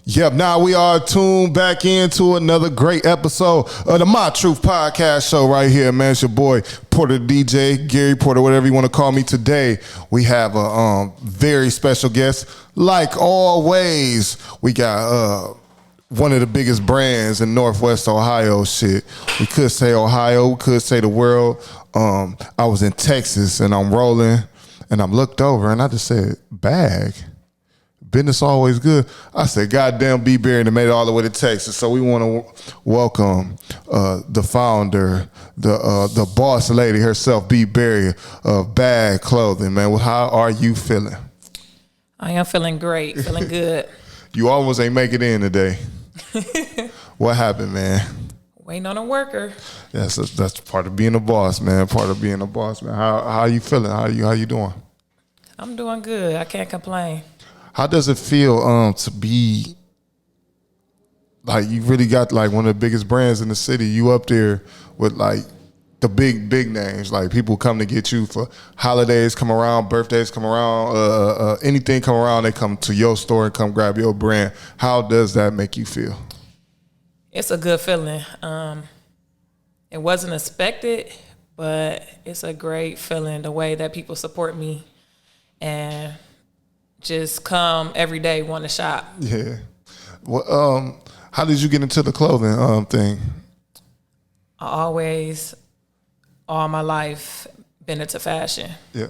Yep, now we are tuned back into another great episode of the My Truth Podcast show right here, man. It's your boy, Porter DJ, Gary Porter, whatever you want to call me. Today, we have a very special guest. Like always, we got one of the biggest brands in Northwest Ohio. Shit, we could say Ohio, we could say the world. I was in Texas, and I'm rolling, and I'm looked over, and I just said, B.A.G. Business always good. I said, goddamn, B.A.G. and made it all the way to Texas. So we want to welcome the founder, the boss lady herself, B.A.G. of B.A.G. Clothing, man. Well, how are you feeling? I am feeling great, feeling good. You almost ain't make it in today. What happened, man? Waiting on a worker. Yes, that's part of being a boss, man. Part of being a boss, man. How are you feeling? How you doing? I'm doing good. I can't complain. How does it feel to be like you really got like one of the biggest brands in the city? You up there with like the big names. Like people come to get you for holidays come around, birthdays come around, anything come around, they come to your store and come grab your brand. How does that make you feel? It's a good feeling. It wasn't expected, but it's a great feeling the way that people support me and just come every day, want to shop. Yeah. Well, how did you get into the clothing thing? I always, all my life, been into fashion. Yeah.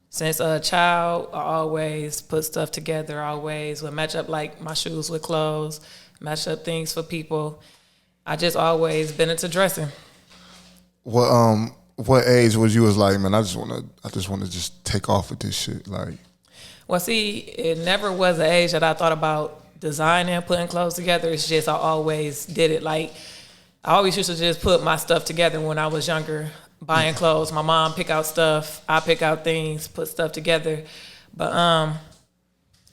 Since a child, I always put stuff together. I always would match up like my shoes with clothes, match up things for people. I just always been into dressing. What age was you was like, man, I just want to just take off with this shit, like? Well, see, it never was an age that I thought about designing, putting clothes together. It's just I always did it. Like, I always used to just put my stuff together when I was younger, buying clothes. My mom pick out stuff. I pick out things, put stuff together. But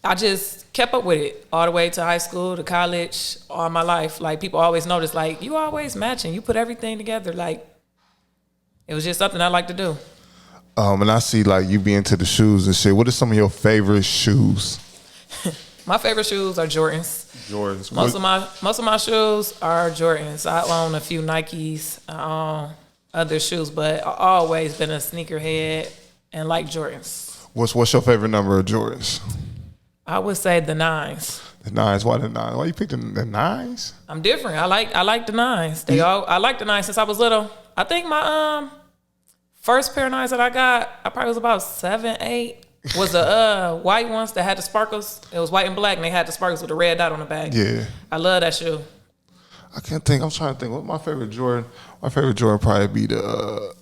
I just kept up with it all the way to high school, to college, all my life. Like, people always notice, like, you always matching. You put everything together. Like, it was just something I like to do. And I see like you be into the shoes and shit. What are some of your favorite shoes? My favorite shoes are Jordans. Jordans. Most of my shoes are Jordans. I own a few Nikes. I own other shoes, but I've always been a sneakerhead and like Jordans. What's your favorite number of Jordans? I would say the 9s. The 9s. Why the 9s? Why you picked the 9s? I'm different. I like the 9s. I like the 9s since I was little. I think my first pair of 9s that I got, I probably was about 7, 8. Was the white ones that had the sparkles. It was white and black, and they had the sparkles with a red dot on the back. Yeah. I love that shoe. I can't think. I'm trying to think. What my favorite Jordan? My favorite Jordan probably be the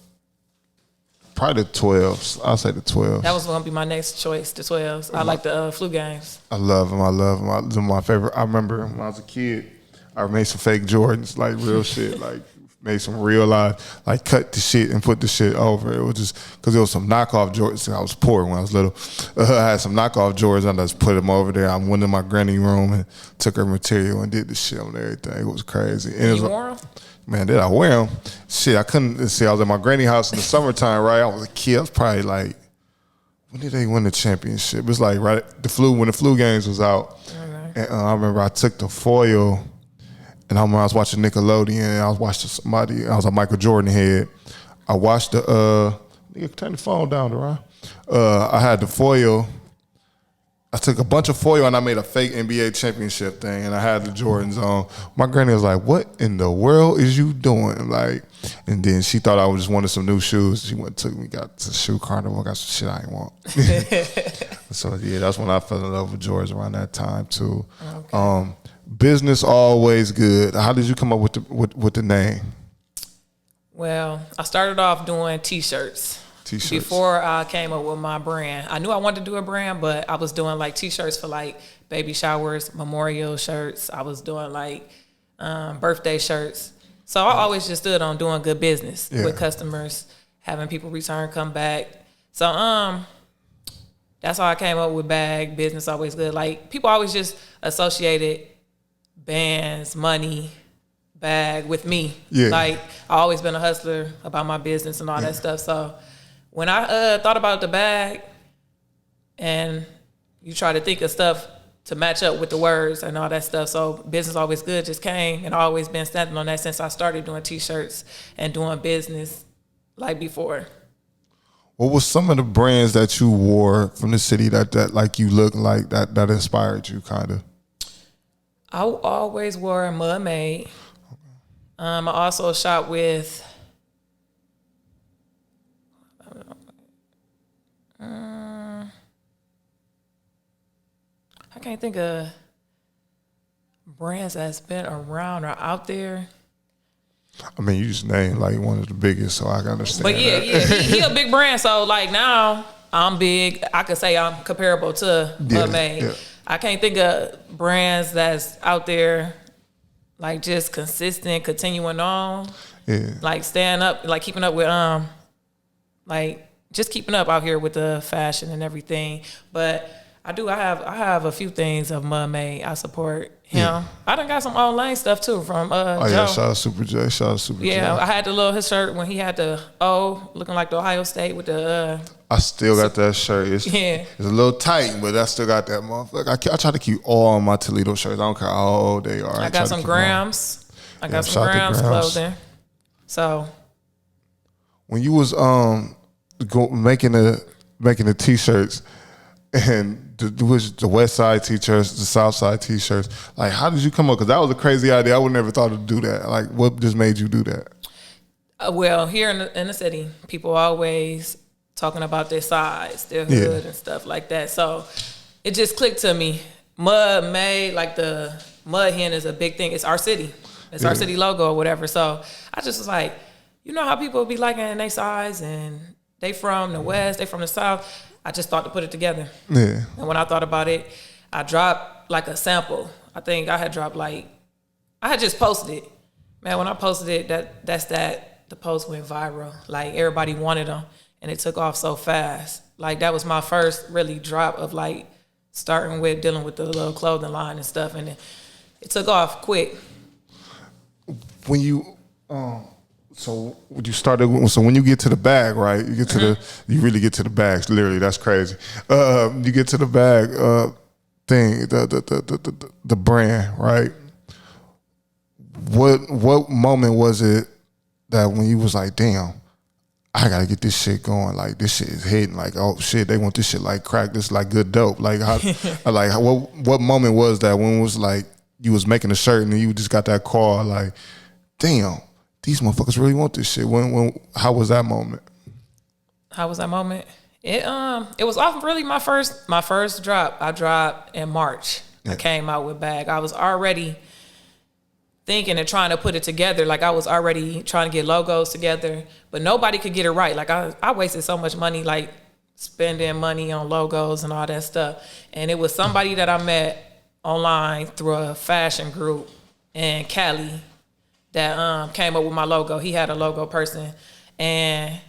12s. I'll say the 12s. That was going to be my next choice, the 12s. I like the flu games. I love them. They're my favorite. I remember when I was a kid, I made some fake Jordans, like real shit, like made some real life, like cut the shit and put the shit over. It was just because there was some knockoff Jordans. I was poor when I was little. I had some knockoff Jordans and I just put them over there. I went in my granny room and took her material and did the shit on everything. It was crazy. And you wore them? Man, did I wear them? Shit, I couldn't. See, I was at my granny house in the summertime, right? I was a kid. I was probably like, when did they win the championship? It was like right when the flu games was out. Okay. And I remember I took the foil. And I was watching Nickelodeon, and I was watching somebody. I was a Michael Jordan head. I watched the. Turn the phone down, right? I had the foil. I took a bunch of foil and I made a fake NBA championship thing, and I had the Jordans on. My granny was like, "What in the world is you doing?" Like, and then she thought I just wanted some new shoes. She went and got to shoe carnival, got some shit I didn't want. So yeah, that's when I fell in love with Jordans around that time too. Okay. Business always good. How did you come up with the name? Well, I started off doing T-shirts. Before I came up with my brand. I knew I wanted to do a brand, but I was doing like T-shirts for like baby showers, memorial shirts. I was doing like birthday shirts. So I always just stood on doing good business with customers, having people return, come back. So that's how I came up with B.A.G. Business always good. Like people always just associated bands, money, B.A.G. with me. Yeah. Like I always been a hustler about my business and all that stuff. So when I thought about the B.A.G. and you try to think of stuff to match up with the words and all that stuff. So Business Always Good just came, and I've always been standing on that since I started doing T-shirts and doing business like before. What was some of the brands that you wore from the city that like you look like that inspired you kind of? I always wore Mud-Made. I also shop with I can't think of brands that's been around or out there. I mean, you just named like one of the biggest, so I can understand. But yeah, he a big brand. So like now I'm big. I could say I'm comparable to Mud-Made. Yeah. I can't think of brands that's out there like just consistent, continuing on. Yeah. Like staying up, like keeping up with like just keeping up out here with the fashion and everything. But I have a few things of Mud-Made. I support him. Yeah. I done got some online stuff too from Joe. Yeah, shout out Super J. Shout out Super J. Yeah, I had his shirt when he had the O, looking like the Ohio State with the I still got that shirt. It's a little tight, but I still got that motherfucker. I try to keep all my Toledo shirts. I don't care how old they are. I got some Grams. I got some Grams clothing. So when you was making the T-shirts and the West Side T-shirts, the South Side T-shirts, like how did you come up? Because that was a crazy idea. I would never thought to do that. Like what just made you do that? Well, here in the city, people always talking about their size, their hood and stuff like that. So it just clicked to me. Mud-Made, like the mud hen is a big thing. It's our city. It's our city logo or whatever. So I just was like, you know how people be liking their size and they from the West, they from the South. I just thought to put it together. Yeah. And when I thought about it, I dropped like a sample. I think I had dropped I had just posted it. Man, when I posted it, the post went viral. Like everybody wanted them and it took off so fast. Like that was my first really drop of like starting with dealing with the little clothing line and stuff. And it took off quick. When you, so when you get to the bag, right? You get to you really get to the bags. Literally, that's crazy. You get to the bag thing, the brand, right? What moment was it that when you was like, damn, I gotta get this shit going. Like this shit is hitting. Like oh shit, they want this shit like crack. This like good dope. Like how, what moment was that when it was like you was making a shirt and you just got that call like, damn. These motherfuckers really want this shit. How was that moment? How was that moment? It was off really my first drop. I dropped in March. Yeah. I came out with B.A.G. I was already thinking and trying to put it together. Like I was already trying to get logos together, but nobody could get it right. Like I wasted so much money, like spending money on logos and all that stuff. And it was somebody that I met online through a fashion group in Cali that came up with my logo. He had a logo person, and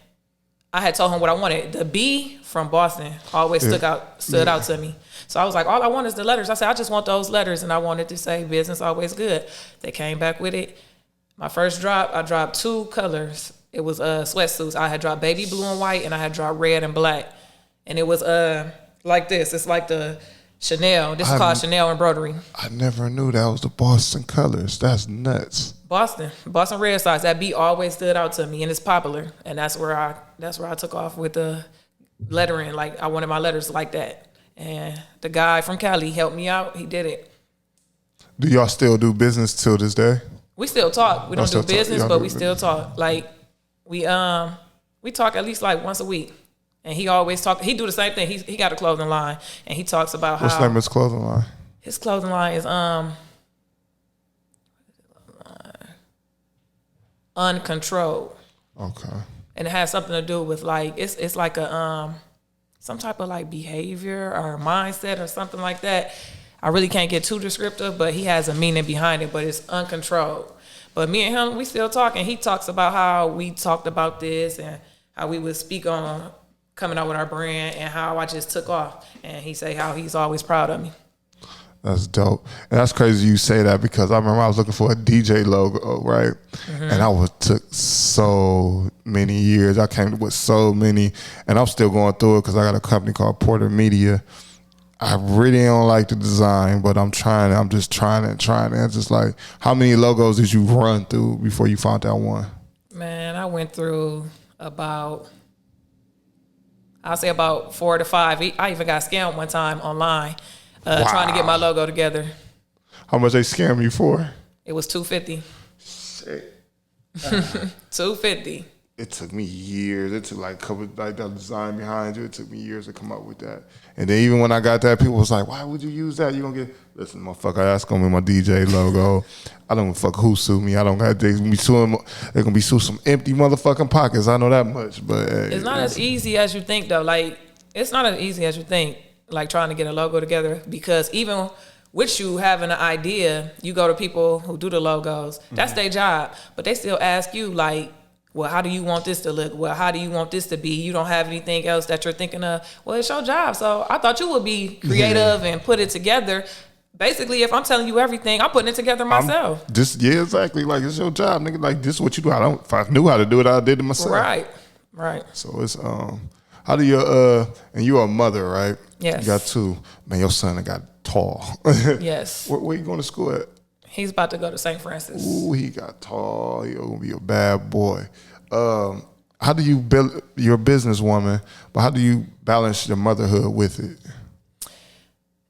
I had told him what I wanted. The B from Boston always stood out to me. So I was like, all I want is the letters. I said, I just want those letters, and I wanted to say Business Always Good. They came back with it. My first drop, I dropped 2 colors. It was sweatsuits. I had dropped baby blue and white, and I had dropped red and black. And it was like this. It's like the Chanel. This is called Chanel embroidery. I never knew that was the Boston colors. That's nuts. Boston Red Sox. That B always stood out to me, and it's popular. And that's where I took off with the lettering. Like I wanted my letters like that. And the guy from Cali helped me out. He did it. Do y'all still do business till this day? We still talk. We don't do business, but we still talk. Like we talk at least like once a week. And he always talk. He do the same thing. He got a clothing line, and he talks about What's the name of his clothing line? His clothing line is Uncontrolled. Okay. And it has something to do with like it's like a some type of like behavior or mindset or something like that. I really can't get too descriptive, but he has a meaning behind it. But it's uncontrolled. But me and him, we still talk, and he talks about how we talked about this and how we would speak on coming out with our brand and how I just took off. And he say how he's always proud of me. That's dope. And that's crazy you say that because I remember I was looking for a DJ logo, right? Mm-hmm. And took so many years. I came up with so many, and I'm still going through it because I got a company called Porter Media. I really don't like the design, but I'm just trying it. It's just like, how many logos did you run through before you found that one? Man, I went through about 4 to 5. I even got scammed one time online trying to get my logo together. How much they scam you for? It was $250. Shit. $250. It took me years. It took like a couple, like that design behind you. It took me years to come up with that. And then even when I got that, people was like, "Why would you use that? You gonna get listen, motherfucker. That's gonna be my DJ logo. I don't fuck who sue me. I don't got they gonna be suing. They're gonna be suing some empty motherfucking pockets. I know that much. But hey, it's not as easy as you think, though. Like it's not as easy as you think. Like trying to get a logo together, because even with you having an idea, you go to people who do the logos. That's their job, but they still ask you like, well, how do you want this to look? Well, how do you want this to be? You don't have anything else that you're thinking of. Well, it's your job. So I thought you would be creative and put it together. Basically, if I'm telling you everything, I'm putting it together myself. Exactly. Like, it's your job, nigga. Like, this is what you do. If I knew how to do it, I did it myself. Right. So it's, how do you, and you're a mother, right? Yes. You got two. Man, your son got tall. Yes. Where you going to school at? He's about to go to St. Francis. Ooh, he got tall. He's gonna be a bad boy. How do you build? You're a businesswoman, but how do you balance your motherhood with it?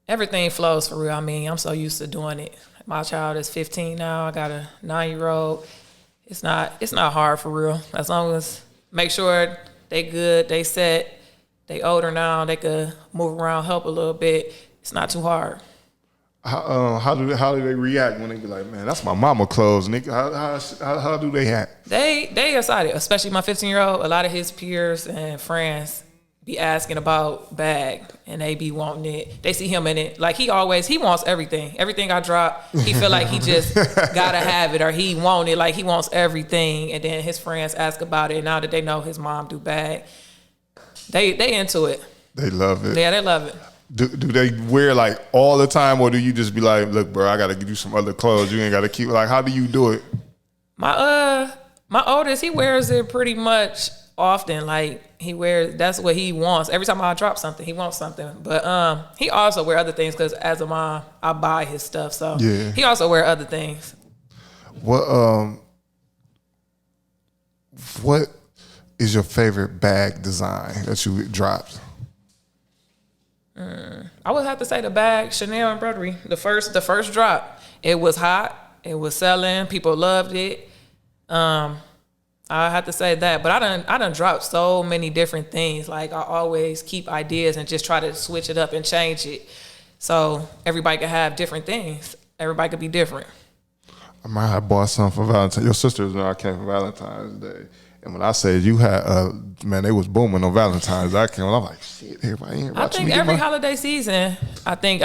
Everything flows for real. I mean, I'm so used to doing it. My child is 15 now. I got a 9-year-old. It's not hard for real. As long as make sure they good, they set, they older now, they could move around, help a little bit. It's not too hard. How do they react when they be like, man, that's my mama clothes, nigga? How do they act? They excited, especially my 15-year-old. A lot of his peers and friends be asking about B.A.G, and they be wanting it. They see him in it. Like he wants everything. Everything I drop, he feel like he just gotta have it, or he want it. Like he wants everything. And then his friends ask about it. Now that they know his mom do B.A.G, they into it. They love it. Yeah, they love it. Do they wear like all the time, or do you just be like, look, bro, I gotta give you some other clothes. You ain't gotta keep, like, how do you do it? My oldest, he wears it pretty much often. Like that's what he wants. Every time I drop something, he wants something. But he also wear other things, because as a mom, I buy his stuff. So yeah. He also wear other things. What is your favorite bag design that you dropped? I would have to say the B.A.G Chanel embroidery. The first drop. It was hot. It was selling. People loved it. I have to say that. But I done dropped so many different things. Like I always keep ideas and just try to switch it up and change it, so everybody can have different things. Everybody could be different. I might have bought something for Valentine's. Your sisters know I came for Valentine's Day. And when I said you had, man, they was booming on Valentine's. I'm like, shit, everybody ain't watching. I think every holiday season, I think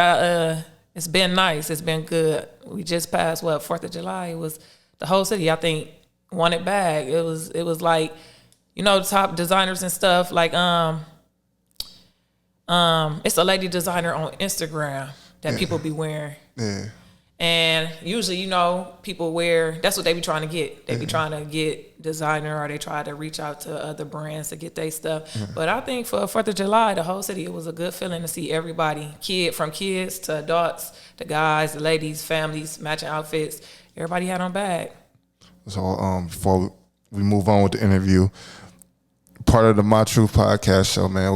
it's been nice. It's been good. We just passed 4th of July. It was the whole city, I think, wanted B.A.G. It was like, the top designers and stuff. Like it's a lady designer on Instagram that people be wearing. Yeah. And usually, people wear, that's what they be trying to get. They be trying to get designer, or they try to reach out to other brands to get their stuff. But I think for 4th of July, the whole city, it was a good feeling to see everybody, from kids to adults, the guys, the ladies, families, matching outfits. Everybody had on B.A.G. So before we move on with the interview, part of the My Truth podcast show, man,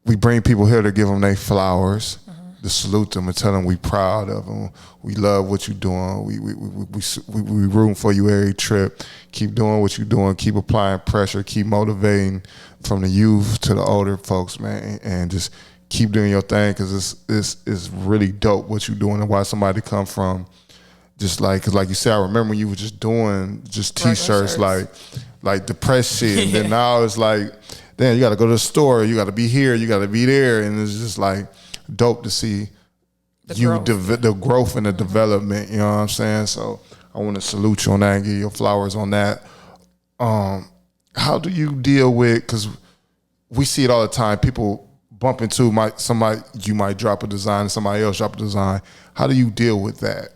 we bring people here to give them their flowers. To salute them and tell them we proud of them. We love what you're doing. We rooting for you every trip. Keep doing what you're doing. Keep applying pressure. Keep motivating from the youth to the older folks, man. And just keep doing your thing, because it's really dope what you're doing, and why somebody come from just like, because like you said, I remember when you were just doing just T-shirts, like depressed shit. And then now it's like, damn, you got to go to the store. You got to be here. You got to be there. And it's just like, dope to see the growth and the development, you know what I'm saying? So I want to salute you on that and give you flowers on that. How do you deal with, because we see it all the time, people bump into somebody, you might drop a design and somebody else drop a design. How do you deal with that?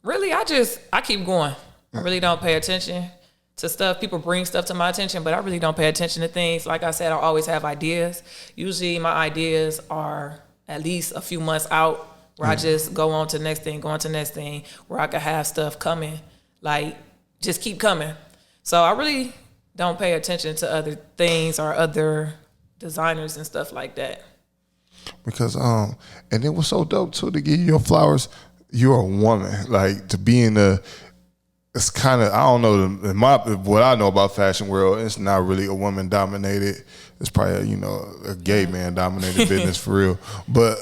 Really, I keep going. I really don't pay attention to stuff. People bring stuff to my attention, but I really don't pay attention to things. Like I said, I always have ideas. Usually my ideas are at least a few months out, where I just go on to the next thing, where I could have stuff coming, like just keep coming. So I really don't pay attention to other things or other designers and stuff like that. Because and it was so dope too to give you your flowers. You're a woman, like to be in the. It's kind of, I don't know, what I know about fashion world, it's not really a woman dominated. It's probably a gay man dominated business for real. But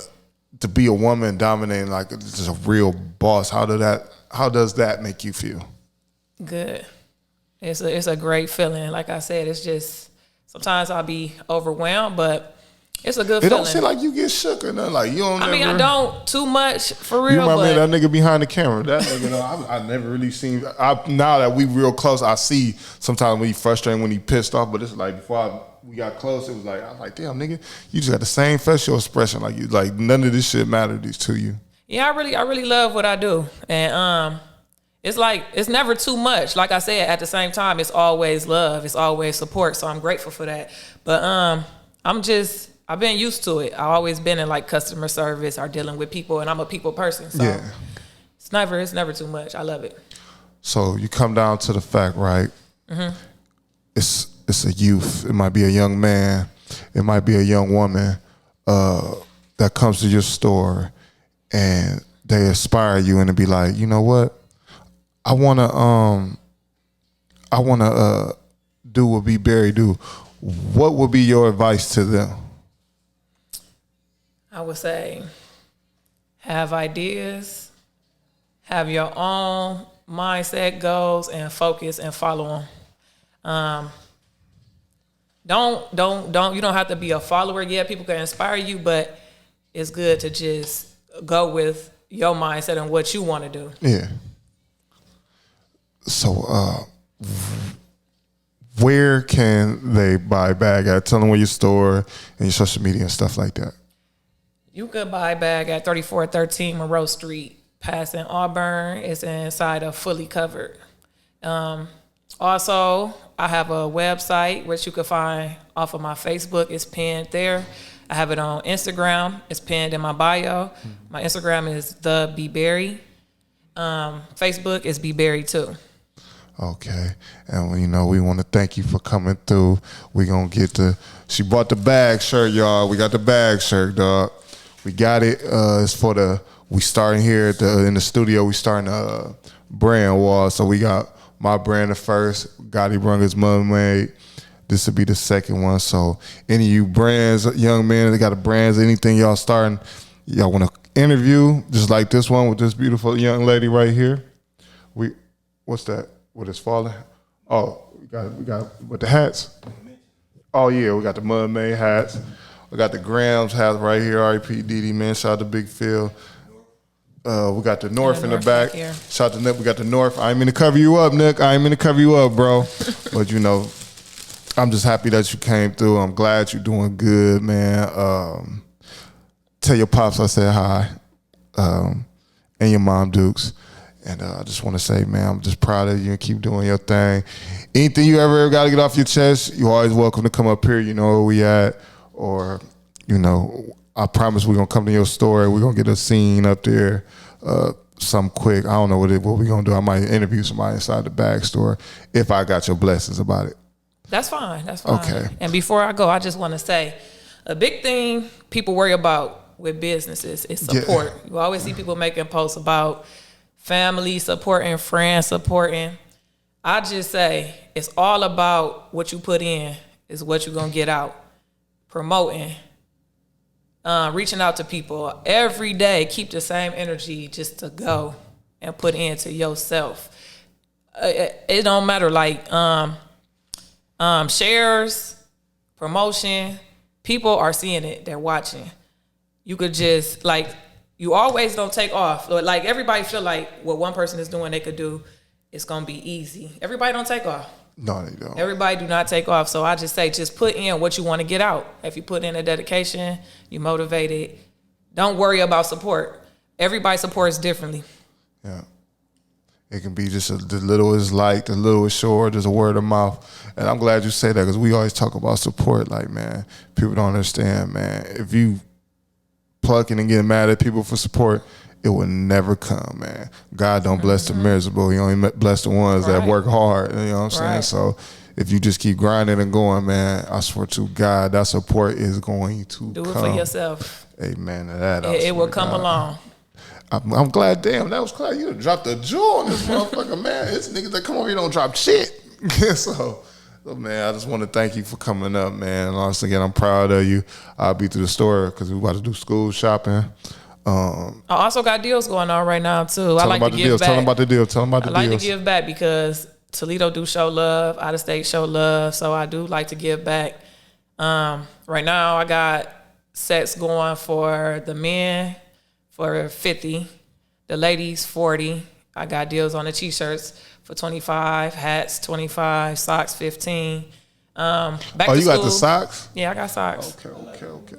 to be a woman dominating, like just a real boss, how does that make you feel? Good. It's a great feeling. Like I said, it's just sometimes I'll be overwhelmed, but it's a good feeling. It don't seem like you get shook or nothing. Like you don't. I don't too much for real. You remind me of that nigga behind the camera. That nigga, I never really seen. Now that we real close, I see sometimes when he frustrated, when he pissed off. But it's like before we got close, it was like I was like, damn nigga, you just got the same facial expression. Like none of this shit mattered to you. Yeah, I really love what I do, and it's like it's never too much. Like I said, at the same time, it's always love, it's always support. So I'm grateful for that. But I've been used to it. I've always been in like customer service or dealing with people, and I'm a people person. So yeah. It's never too much. I love it. So you come down to the fact, right? Mm-hmm. It's a youth. It might be a young man. It might be a young woman that comes to your store, and they inspire you, and to be like, you know what? I wanna do what B.A.G do. What would be your advice to them? I would say have ideas, have your own mindset, goals, and focus, and follow them. Don't. You don't have to be a follower. Yeah, people can inspire you, but it's good to just go with your mindset and what you want to do. Yeah. So, where can they buy B.A.G at? Tell them where your store and your social media and stuff like that. You could buy B.A.G at 3413 Monroe Street, passing Auburn. It's inside of Fully Covered. Also, I have a website which you can find off of my Facebook. It's pinned there. I have it on Instagram. It's pinned in my bio. My Instagram is the B.A.G. Facebook is B.A.G too. Okay, and we want to thank you for coming through. We gonna she bought the B.A.G shirt, y'all. We got the B.A.G shirt, dog. We got it. It's we starting here in the studio. We starting a brand wall. So we got my brand the first. Gotti brung his Mermaid. This will be the second one. So any of you brands, young men that got a brands, anything y'all starting, y'all want to interview, just like this one with this beautiful young lady right here. What's that? What is falling? Oh, we got with the hats. Oh yeah, we got the Mermaid hats. We got the Grams hat right here. R.E.P. Didi, man. Shout out to Big Phil. We got the North in the back. Shout out to Nick. We got the North. I ain't mean to cover you up, Nick. I ain't mean to cover you up, bro. But I'm just happy that you came through. I'm glad you're doing good, man. Tell your pops I said hi, and your mom, Dukes. And I just want to say, man, I'm just proud of you and keep doing your thing. Anything you ever got to get off your chest, you're always welcome to come up here. You know where we at. Or, I promise we're going to come to your store. We're going to get a scene up there, something quick. I don't know what we're going to do. I might interview somebody inside the B.A.G store if I got your blessings about it. That's fine. That's fine. Okay. And before I go, I just want to say a big thing people worry about with businesses is support. Yeah. You always see people making posts about family supporting, friends supporting. I just say it's all about what you put in is what you're going to get out. Promoting, reaching out to people every day. Keep the same energy just to go and put into yourself. It don't matter like shares, promotion. People are seeing it. They're watching. You could just you always don't take off. Like everybody feel like what one person is doing they could do. It's gonna be easy. Everybody don't take off. No, they don't. Everybody do not take off. So I just say, just put in what you want to get out. If you put in a dedication, you motivated. Don't worry about support. Everybody supports differently. Yeah. It can be just the littlest like, the littlest short, just a word of mouth. And I'm glad you say that because we always talk about support. Like, man, people don't understand, man. If you plucking and getting mad at people for support, it will never come, man. God don't bless the miserable. He only bless the ones that work hard. You know what I'm saying? So if you just keep grinding and going, man, I swear to God, that support is going to do come. it for yourself. Amen to that. It will come along. I'm glad. Damn, that was clear. You dropped a jewel on this motherfucker, man. It's niggas that come over here don't drop shit. So, man, I just want to thank you for coming up, man. And once again, I'm proud of you. I'll be to the store because we're about to do school shopping. I also got deals going on right now too. I like to give back. Tell them about the deal. Tell them about the deals. I like to give back because Toledo do show love, out of state show love, so I do like to give back. Right now, I got sets going for the men for 50, the ladies 40. I got deals on the t-shirts for 25, hats 25, socks 15. Back to you school, got the socks? Yeah, I got socks. Okay.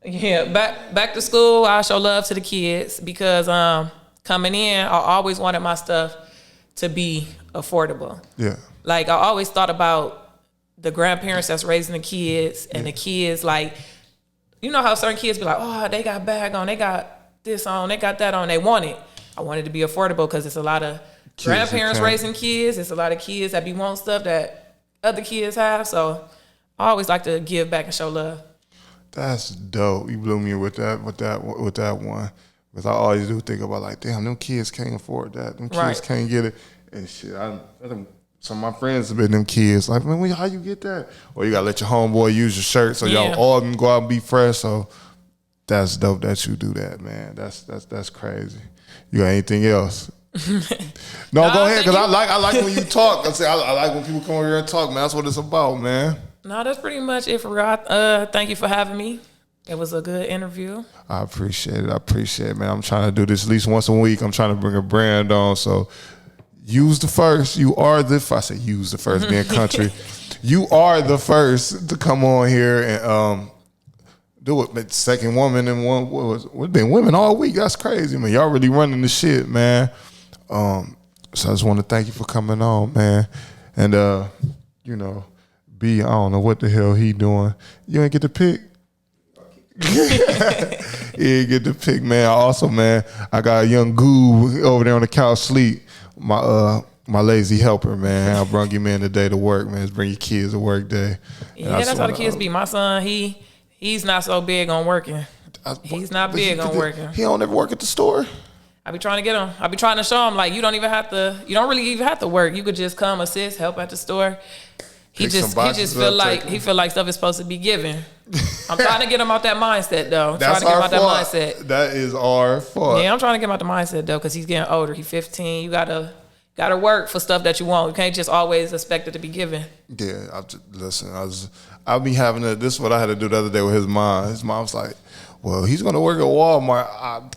Yeah, back to school, I show love to the kids because coming in, I always wanted my stuff to be affordable. Yeah. Like, I always thought about the grandparents that's raising the kids and the kids, like, you know how certain kids be like, oh, they got bag on, they got this on, they got that on, they want it. I wanted to be affordable because it's a lot of grandparents raising kids. It's a lot of kids that be wanting stuff that other kids have. So I always like to give back and show love. That's dope. You blew me with that one. Because I always do think about like, damn, them kids can't afford that. Them kids can't get it. And shit, some of my friends have been them kids. Like, man, how you get that? Or you gotta let your homeboy use your shirt so y'all all of them go out and be fresh. So that's dope that you do that, man. That's crazy. You got anything else? No, go ahead, because I like when you talk. I like when people come over here and talk, man. That's what it's about, man. No, that's pretty much it for God. Thank you for having me. It was a good interview. I appreciate it, man. I'm trying to do this at least once a week. I'm trying to bring a brand on. So use the first. You are the first. I say use the first, being country. You are the first to come on here and do it. But second woman and we've been women all week. That's crazy, man. Y'all really running the shit, man. So I just want to thank you for coming on, man. And you know, B, I don't know what the hell he doing. You ain't get to pick. He ain't get to pick, man. Also, man, I got a young goo over there on the couch sleep. My lazy helper, man. I brung him in today to work, man. Just bring your kids to work day. Yeah, that's how the kids be. My son, he's not so big on working. He's not big on working. He don't ever work at the store. I be trying to get him. I be trying to show him like you don't really even have to work. You could just come assist, help at the store. He just feel like stuff is supposed to be given. I'm trying to get him out that mindset though. That's our fault. That is our fault. Yeah, I'm trying to get him out the mindset though because he's getting older. He's 15. You gotta work for stuff that you want. You can't just always expect it to be given. Yeah, I'll be having this is what I had to do the other day with his mom. His mom's like, well, he's gonna work at Walmart.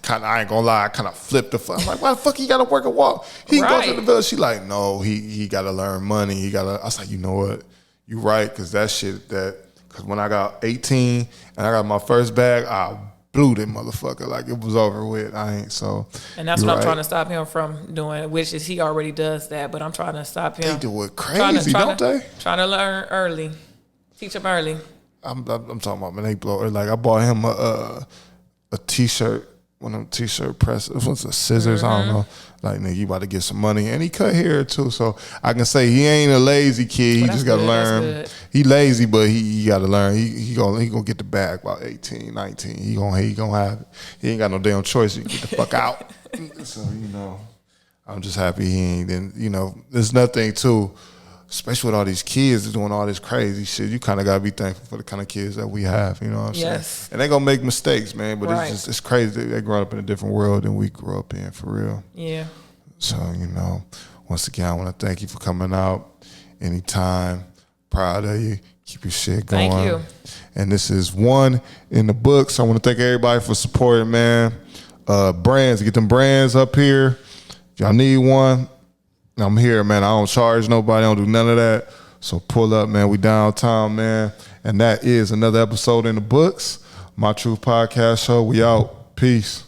I ain't gonna lie, I kind of flipped the fuck. I'm like, why the fuck he gotta work at Walmart? He can go to the village. She like, no, he gotta learn money. I was like, you know what? You right, because that shit because when I got 18 and I got my first bag, I blew that motherfucker like it was over with. And that's what I'm trying to stop him from doing, which is he already does that, but I'm trying to stop him. They do it crazy, don't they? Trying to learn early, teach him early. I'm talking about, man, they blow it. Like I bought him a t-shirt, one of them t-shirt presses. It was a scissors, I don't know. Like, nigga, you about to get some money. And he cut hair too, so I can say he ain't a lazy kid. He just gotta learn. He lazy, but he gotta learn. He gonna get the bag about 18, 19. He gonna have it. He ain't got no damn choice. He can get the fuck out. So, I'm just happy he ain't. And, there's nothing too, especially with all these kids doing all this crazy shit, you kind of got to be thankful for the kind of kids that we have, you know what I'm saying? And they're going to make mistakes, man, but it's crazy. They grow up in a different world than we grew up in, for real. Yeah. So, once again, I want to thank you for coming out anytime. Proud of you. Keep your shit going. Thank you. And this is one in the books. I want to thank everybody for supporting, man. Brands, get them brands up here. If y'all need one, I'm here, man. I don't charge nobody. I don't do none of that. So pull up, man. We downtown, man. And that is another episode in the books. My Truth Podcast Show. We out. Peace.